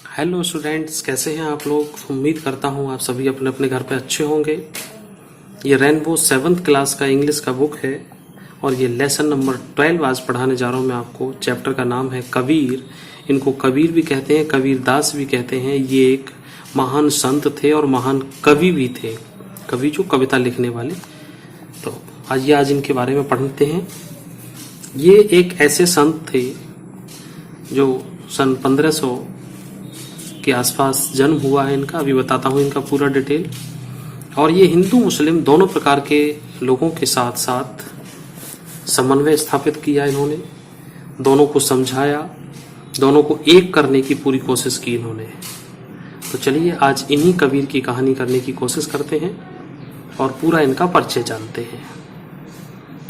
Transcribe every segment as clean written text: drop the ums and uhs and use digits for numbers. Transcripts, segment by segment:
Hello students, कैसे हैं आप लोग। उम्मीद करता हूं आप सभी अपने अपने घर पे अच्छे होंगे। ये रेनबो 7th क्लास का इंग्लिश का बुक है और ये लेसन नंबर 12 आज पढ़ाने जा रहा हूं मैं आपको। चैप्टर का नाम है कबीर। इनको कबीर भी कहते हैं, कबीर दास भी कहते हैं। ये एक महान संत थे और महान कवि भी थे, कवि जो कविता लिखने वाले। तो आज इनके बारे में पढ़ते हैं। ये एक ऐसे संत थे जो सन 1500 के आसपास जन्म हुआ है इनका। अभी बताता हूँ इनका पूरा डिटेल। और ये हिंदू मुस्लिम दोनों प्रकार के लोगों के साथ साथ समन्वय स्थापित किया इन्होंने, दोनों को समझाया, दोनों को एक करने की पूरी कोशिश की इन्होंने। तो चलिए आज इन्हीं कबीर की कहानी करने की कोशिश करते हैं और पूरा इनका परिचय जानते हैं।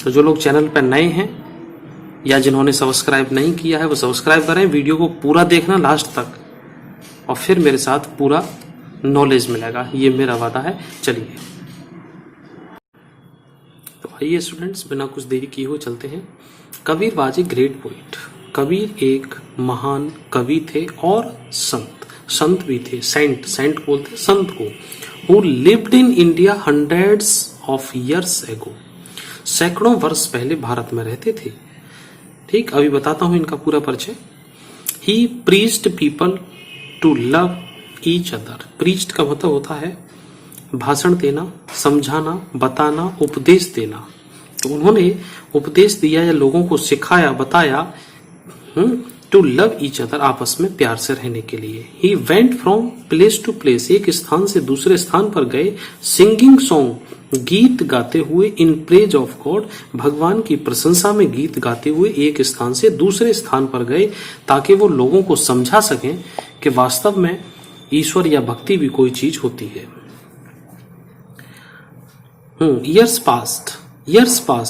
तो जो लोग चैनल पर नए हैं या जिन्होंने सब्सक्राइब नहीं किया है वो सब्सक्राइब करें, वीडियो को पूरा देखना लास्ट तक और फिर मेरे साथ पूरा नॉलेज मिलेगा, ये मेरा वादा है। चलिए तो आइए स्टूडेंट्स, बिना कुछ देरी किए हुए चलते हैं। Kabir was a great poet. Kabir एक महान कवि थे और संत भी थे। सेंट बोलते संत को। Who lived in India hundreds of years ago. सैकड़ों वर्ष पहले भारत में रहते थे। ठीक, अभी बताता हूं इनका पूरा परिचय। He preached people to love each other. Preached का मतलब होता है भाषण देना, समझाना, बताना, उपदेश देना। तो उन्होंने उपदेश दिया या लोगों को सिखाया, बताया टू लव ईच अदर, आपस में प्यार से रहने के लिए। He went from place to place, एक स्थान से दूसरे स्थान पर गए। सिंगिंग सॉन्ग, गीत गाते हुए। इन प्रेज ऑफ गॉड, भगवान की प्रशंसा में गीत गाते हुए एक स्थान से दूसरे स्थान पर गए ताकि वो लोगों को समझा सकें कि वास्तव में ईश्वर या भक्ति भी कोई चीज होती है। ईयर्स पास्ट,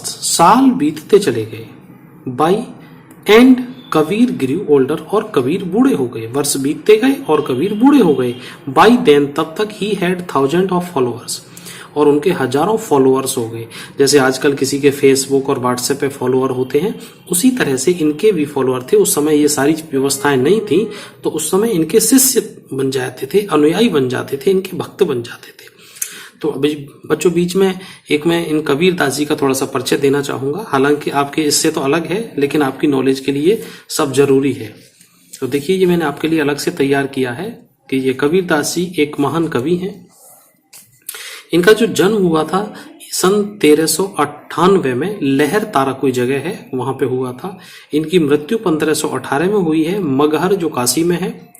साल बीतते चले गए। By and Kabir grew older, और कबीर बूढ़े हो गए। वर्ष बीतते गए और कबीर बूढ़े हो गए। बाई देन, तब तक he had thousand of followers, और उनके हजारों फॉलोअर्स हो गए। जैसे आजकल किसी के फेसबुक और व्हाट्सएप पे फॉलोअर होते हैं, उसी तरह से इनके भी फॉलोअर थे। उस समय ये सारी व्यवस्थाएं नहीं थी, तो उस समय इनके शिष्य बन जाते थे, अनुयायी बन जाते थे, इनके भक्त बन जाते थे। तो अभी बच्चों बीच में एक मैं इन कबीर दास जी का थोड़ा सा परिचय देना चाहूंगा। हालांकि आपके इससे तो अलग है, लेकिन आपकी नॉलेज के लिए सब जरूरी है। तो देखिए, ये मैंने आपके लिए अलग से तैयार किया है कि ये कबीर दास जी एक महान कवि हैं। इनका जो जन्म हुआ था सन 1398 में, लहर तारा कोई जगह है वहां पे हुआ था। इनकी मृत्यु 1518 में हुई है, मगहर जो काशी में है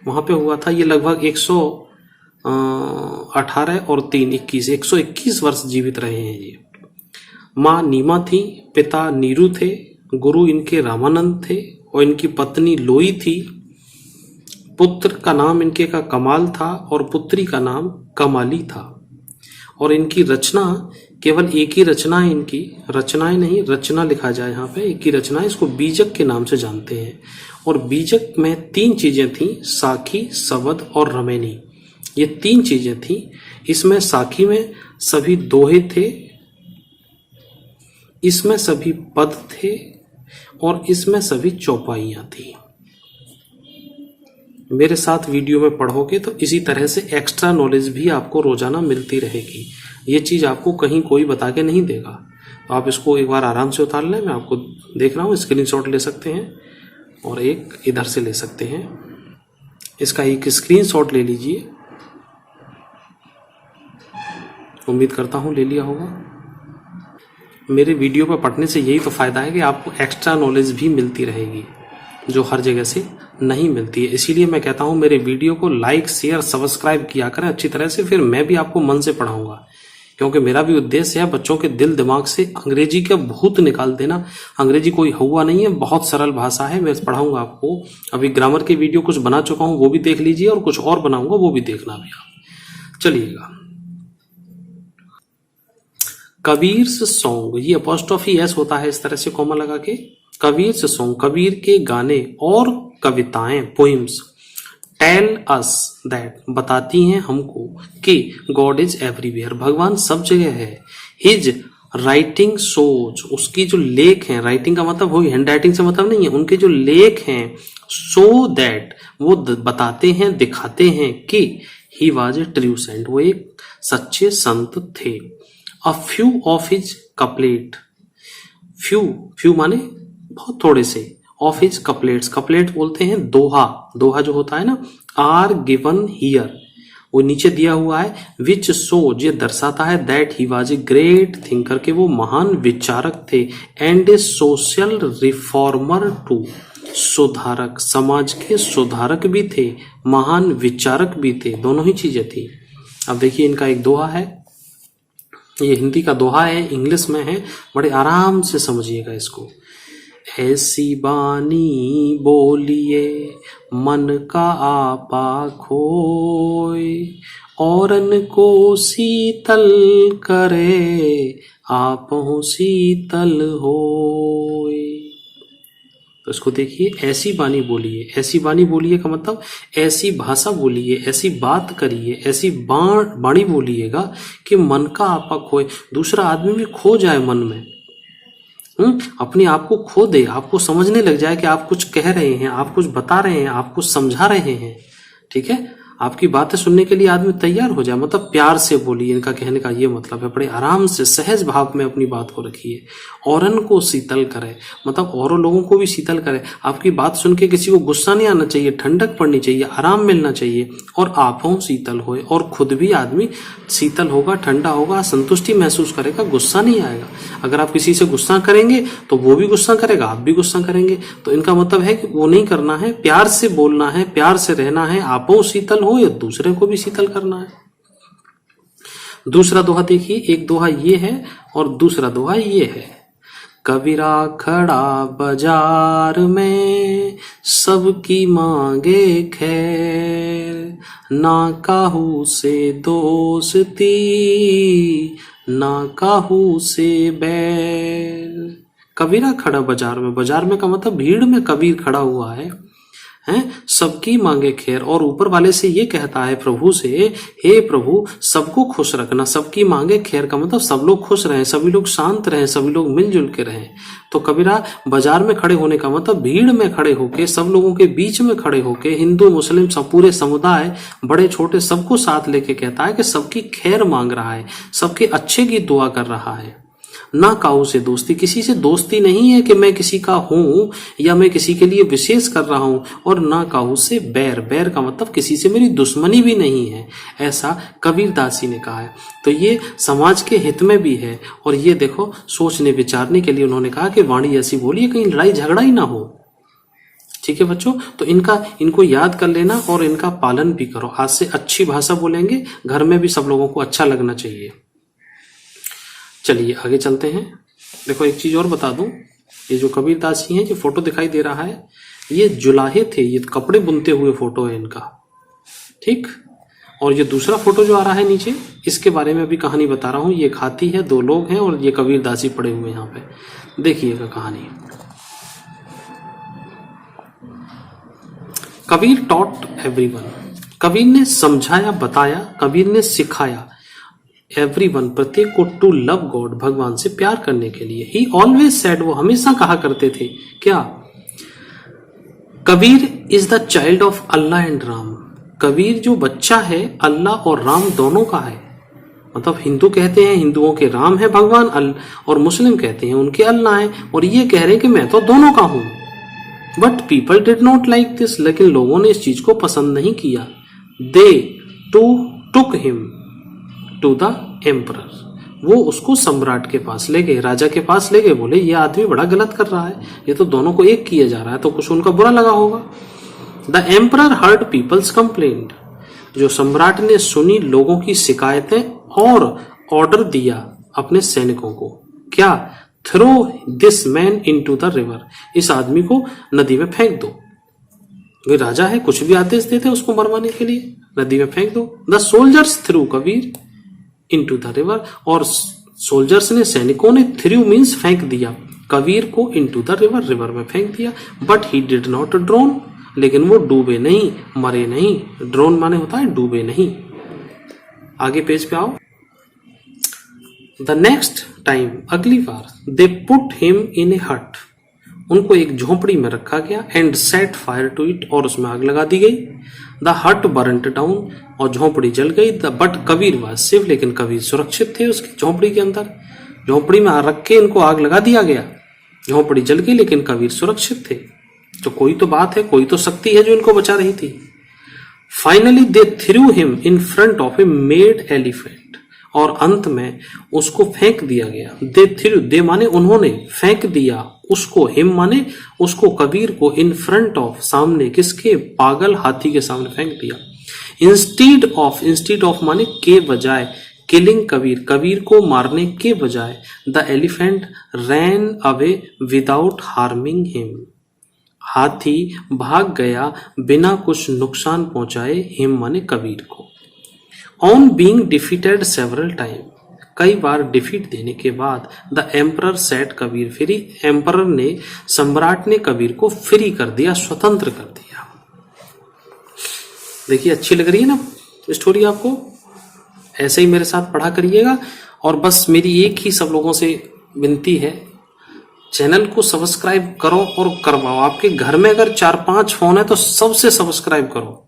वहां पे हुआ था। ये लगभग 118 और 3 21 121 वर्ष जीवित रहे हैं ये। माँ नीमा थी, पिता नीरू थे, गुरु इनके रामानंद थे और इनकी पत्नी लोई थी। पुत्र का नाम इनके का कमाल था और पुत्री का नाम कमाली था। और इनकी रचना केवल एक ही रचना है, इनकी रचनाएं नहीं, रचना लिखा जाए यहाँ पे, एक ही रचना है। इसको बीजक के नाम से जानते हैं। और बीजक में 3 चीजें थी, साखी, सवद और रमेनी। ये 3 चीजें थी। इसमें साखी में सभी दोहे थे, इसमें सभी पद थे और इसमें सभी चौपाइयां थी। मेरे साथ वीडियो में पढ़ोगे तो इसी तरह से एक्स्ट्रा नॉलेज भी आपको रोजाना मिलती रहेगी। ये चीज आपको कहीं कोई बता के नहीं देगा। तो आप इसको एक बार आराम से उतार लें। मैं आपको देख रहा हूँ, स्क्रीनशॉट ले सकते हैं और एक इधर से ले सकते हैं। इसका एक स्क्रीनशॉट ले लीजिए। उम्मीद करता हूँ ले लिया होगा। मेरे वीडियो पर पढ़ने से यही तो फायदा है कि आपको एक्स्ट्रा नॉलेज भी मिलती रहेगी जो हर जगह से नहीं मिलती है। इसीलिए मैं कहता हूं मेरे वीडियो को लाइक, शेयर, सब्सक्राइब किया करें अच्छी तरह से, फिर मैं भी आपको मन से पढ़ाऊंगा। क्योंकि मेरा भी उद्देश्य है बच्चों के दिल दिमाग से अंग्रेजी का भूत निकाल देना। अंग्रेजी कोई हुआ नहीं है, बहुत सरल भाषा है। मैं पढ़ाऊंगा आपको। अभी ग्रामर की वीडियो कुछ बना चुका हूं, वो भी देख लीजिए, और कुछ और बनाऊंगा, वो भी देखना भी आप। चलिएगा, कबीर सॉन्ग, ये अपॉस्ट्रोफी एस होता है इस तरह से कॉमा लगा के। कबीर सॉन्ग, कबीर के गाने और कविताएं, पोइम्स। टेल अस दैट, बताती हैं हमको कि गॉड इज एवरीवेयर, भगवान सब जगह है। हिज राइटिंग सोच, उसकी जो लेख हैं, राइटिंग का मतलब वही हैंड राइटिंग से मतलब नहीं है, उनके जो लेख हैं, सो दैट वो बताते हैं, दिखाते हैं कि he was a true saint, वो एक सच्चे संत थे। A few of his couplet, few few माने बहुत थोड़े से, ऑफ हिज कपलेट्स, कपलेट बोलते हैं दोहा, दोहा जो होता है ना, आर गिवन हियर, वो नीचे दिया हुआ है, विच शो, ये दर्शाता है that he was a great thinker, के वो महान विचारक थे, and a social reformer too, सुधारक, समाज के सुधारक भी थे, महान विचारक भी थे, दोनों ही चीजें थी। अब देखिए इनका एक दोहा है, ये हिंदी का दोहा है, इंग्लिश में है, बड़े आराम से समझिएगा इसको। ऐसी बानी बोलिए मन का आपा खोए, औरन को शीतल करे आपहु शीतल होए। तो इसको देखिए, ऐसी बानी बोलिए, ऐसी बानी बोलिए का मतलब ऐसी भाषा बोलिए, ऐसी बात करिए, ऐसी बाणी बोलिएगा कि मन का आपा खोए, दूसरा आदमी भी खो जाए मन में, अपने आप को खो दे, आपको समझने लग जाए कि आप कुछ कह रहे हैं, आप कुछ बता रहे हैं, आप कुछ समझा रहे हैं, ठीक है, आपकी बातें सुनने के लिए आदमी तैयार हो जाए, मतलब प्यार से बोलिए, इनका कहने का ये मतलब है, बड़े आराम से सहज भाव में अपनी बात को रखिए। औरन को शीतल करे, मतलब औरों लोगों को भी शीतल करे, आपकी बात सुन के किसी को गुस्सा नहीं आना चाहिए, ठंडक पड़नी चाहिए, आराम मिलना चाहिए, और आपों शीतल होए, और खुद भी आदमी शीतल होगा, ठंडा होगा, संतुष्टि महसूस करेगा, गुस्सा नहीं आएगा। अगर आप किसी से गुस्सा करेंगे तो वो भी गुस्सा करेगा, आप भी गुस्सा करेंगे, तो इनका मतलब है कि वो नहीं करना है, प्यार से बोलना है, प्यार से रहना है, आपों शीतल हो या दूसरे को भी शीतल करना है। दूसरा दोहा देखिए, एक दोहा ये है और दूसरा दोहा ये है। कबीरा खड़ा बाजार में सबकी मांगे खैर, ना काहू से दोस्ती ना काहू से बैर। कबीरा खड़ा बाजार में, बाजार में का मतलब भीड़ में कबीर खड़ा हुआ है, हैं, सबकी मांगे खैर, और ऊपर वाले से ये कहता है प्रभु से, हे प्रभु सबको खुश रखना, सबकी मांगे खैर का मतलब सब लोग खुश रहें, सभी लोग शांत रहें, सभी लोग मिलजुल के रहें। तो कबीरा बाजार में खड़े होने का मतलब भीड़ में खड़े होके, सब लोगों के बीच में खड़े होके, हिंदू मुस्लिम सब पूरे समुदाय बड़े छोटे सबको साथ लेके कहता है कि सबकी खैर मांग रहा है, सबके अच्छे की दुआ कर रहा है। ना काहू से दोस्ती, किसी से दोस्ती नहीं है कि मैं किसी का हूं या मैं किसी के लिए विशेष कर रहा हूं, और ना काहू से बैर, बैर का मतलब किसी से मेरी दुश्मनी भी नहीं है, ऐसा कबीरदासी ने कहा है। तो ये समाज के हित में भी है, और ये देखो सोचने विचारने के लिए उन्होंने कहा कि वाणी ऐसी बोलिए कहीं लड़ाई झगड़ा ही ना हो। ठीक है बच्चों, तो इनको याद कर लेना और इनका पालन भी करो। आज से अच्छी भाषा बोलेंगे, घर में भी सब लोगों को अच्छा लगना चाहिए। चलिए आगे चलते हैं। देखो एक चीज और बता दूं, ये जो कबीरदास जी हैं, जो फोटो दिखाई दे रहा है, ये जुलाहे थे, ये कपड़े बुनते हुए फोटो है इनका, ठीक। और ये दूसरा फोटो जो आ रहा है नीचे, इसके बारे में अभी कहानी बता रहा हूं। ये एक हाथी है, दो लोग हैं, और ये कबीरदास जी पड़े हुए यहाँ पे, देखिएगा कहानी। कबीर टॉट एवरीवन, कबीर ने समझाया, बताया, कबीर ने सिखाया एवरीवन, प्रत्येक को, टू लव गॉड, भगवान से प्यार करने के लिए। ही ऑलवेज सेड, वो हमेशा कहा करते थे क्या, Kabir is the child of Allah and Ram, Kabir जो बच्चा है अल्लाह और राम दोनों का है। मतलब हिंदू कहते हैं हिंदुओं के राम है भगवान, और मुस्लिम कहते हैं उनके अल्लाह है, और ये कह रहे हैं कि मैं तो दोनों का हूं। But people did not like this, लेकिन लोगों ने इस चीज को पसंद नहीं किया। They took him to the emperor, वो उसको सम्राट के पास ले गए, राजा के पास ले गए, बोले ये आदमी बड़ा गलत कर रहा है, ये तो दोनों को एक किया जा रहा है, तो कुछ उनका बुरा लगा होगा। The emperor heard people's complaint, जो सम्राट ने सुनी लोगों की शिकायतें और ऑर्डर दिया अपने सैनिकों को, क्या, throw this man into the river, इस आदमी को नदी में फेंक दो। वे राजा है, कुछ भी आदेश देते उसको मरवाने के लिए, नदी में फेंक दो। The soldiers through Kabir into the river, और सोल्जर्स ने, सैनिकों ने, थ्रू मीन्स फेंक दिया, कबीर को इनटू द रिवर, रिवर में फेंक दिया। But he did not drone, लेकिन वो डूबे नहीं, मरे नहीं। ड्रोन माने होता है डूबे नहीं। आगे पेज पे आओ। द नेक्स्ट टाइम, अगली बार, दे पुट हिम इन ए हट, उनको एक झोपड़ी में रखा गया, and set fire to it, और उसमें आग लगा दी गई, द हट बर्न्ट डाउन, और झोपड़ी जल गई, बट कबीर वाज सेफ, लेकिन कबीर सुरक्षित थे उसकी झोपड़ी के अंदर। झोपड़ी में रख के इनको आग लगा दिया गया, झोपड़ी जल गई, लेकिन कबीर सुरक्षित थे। तो कोई तो बात है, कोई तो शक्ति है जो इनको बचा रही थी। Finally they through him in front of A made elephant, और अंत में उसको फेंक दिया गया। दे थ्रू, दे माने उन्होंने, फेंक दिया उसको, हिम माने उसको, कबीर को, इन फ्रंट ऑफ, सामने, किसके, पागल हाथी के सामने फेंक दिया। इंस्टीड ऑफ माने के बजाय, किलिंग कबीर, कबीर को मारने के बजाय, the elephant ran away without harming him, हाथी भाग गया बिना कुछ नुकसान पहुंचाए, हिम माने कबीर को। On being defeated several time, कई बार डिफीट देने के बाद, the emperor set Kabir free, emperor ने, सम्राट ने कबीर को फ्री कर दिया, स्वतंत्र कर दिया। देखिए अच्छी लग रही है ना स्टोरी आपको? ऐसे ही मेरे साथ पढ़ा करिएगा। और बस मेरी एक ही सब लोगों से विनती है, चैनल को सब्सक्राइब करो और करवाओ। आपके घर में अगर 4-5 फोन है तो सबसे सब्सक्राइब करो,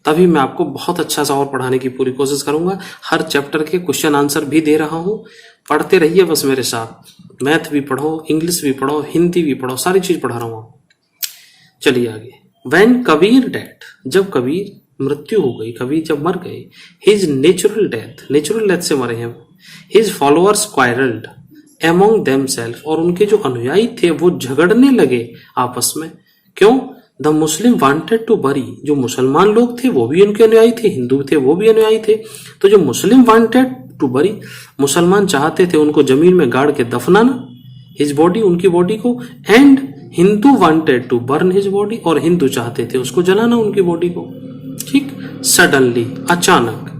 तभी मैं आपको बहुत अच्छा सा और पढ़ाने की पूरी कोशिश करूंगा। हर चैप्टर के क्वेश्चन आंसर भी दे रहा हूं, पढ़ते रहिए बस मेरे साथ। मैथ भी पढ़ो, इंग्लिश भी पढ़ो, हिंदी भी पढ़ो, सारी चीज पढ़ा रहा हूं। चलिए आगे। व्हेन कबीर डेथ, जब कबीर मृत्यु हो गई, कबीर जब मर गए, हिज नेचुरल डेथ से मरे हैं। His followers quarrelled among themself, और उनके जो अनुयायी थे वो झगड़ने लगे आपस में। क्यों? The Muslim wanted to bury, जो मुसलमान लोग थे वो भी उनके अनुयायी थे, हिंदू थे वो भी अनुयायी थे। तो जो मुस्लिम वांटेड टू बरी, मुसलमान चाहते थे उनको जमीन में गाड़ के दफनाना, हिज बॉडी, उनकी बॉडी को, and Hindu wanted to burn his body, और हिंदू चाहते थे उसको जलाना, उनकी बॉडी को। ठीक। सडनली, अचानक,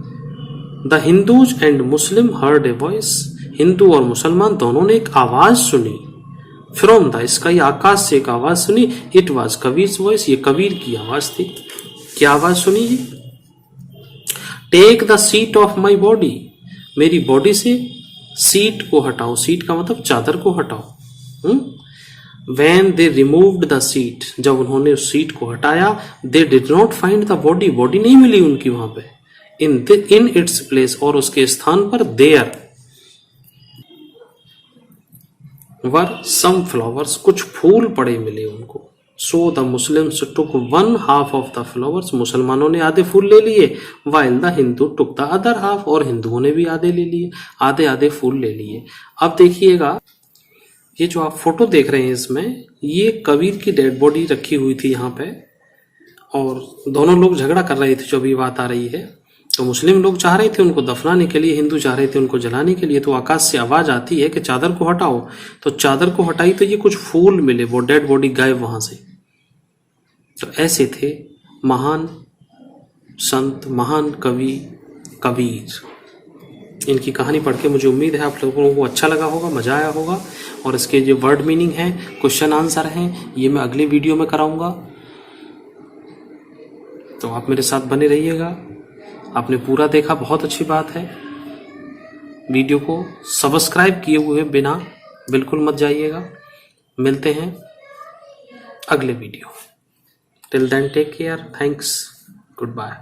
the Hindus and Muslim heard a voice, Hindu और मुसलमान दोनों ने एक आवाज सुनी। फ्रॉम द स्काई, आकाश से एक आवाज सुनी। इट वॉज कबीर्स वॉइस, ये कबीर की आवाज थी। क्या आवाज सुनी ये? Take the seat of my body, मेरी बॉडी से सीट को हटाओ। सीट का मतलब चादर को हटाओ। When they removed the seat, जब उन्होंने उस सीट को हटाया, they did not find the body, body नहीं मिली उनकी वहां पे। in its place, और उसके स्थान पर there were some flowers, कुछ फूल पड़े मिले उनको। So the Muslims took 1/2 of the flowers, मुसलमानों ने आधे फूल ले लिए, while the Hindu took the other half, और हिंदुओं ने भी आधे ले लिए, आधे आधे फूल ले लिए। अब देखिएगा, ये जो आप फोटो देख रहे हैं इसमें, ये कबीर की डेड बॉडी रखी हुई थी यहाँ पे, और दोनों लोग झगड़ा कर रहे थे, जो भी बात आ रही है। तो मुस्लिम लोग चाह रहे थे उनको दफनाने के लिए, हिंदू चाह रहे थे उनको जलाने के लिए। तो आकाश से आवाज आती है कि चादर को हटाओ। तो चादर को हटाई तो ये कुछ फूल मिले, वो डेड बॉडी गायब वहां से। तो ऐसे थे महान संत, महान कवि कबीर। इनकी कहानी पढ़ के मुझे उम्मीद है आप लोगों को अच्छा लगा होगा, मजा आया होगा। और इसके जो वर्ड मीनिंग है, क्वेश्चन आंसर हैं, ये मैं अगले वीडियो में कराऊंगा। तो आप मेरे साथ बने रहिएगा। आपने पूरा देखा, बहुत अच्छी बात है। वीडियो को सब्सक्राइब किए हुए बिना बिल्कुल मत जाइएगा। मिलते हैं अगले video. Till then take care, thanks, good bye.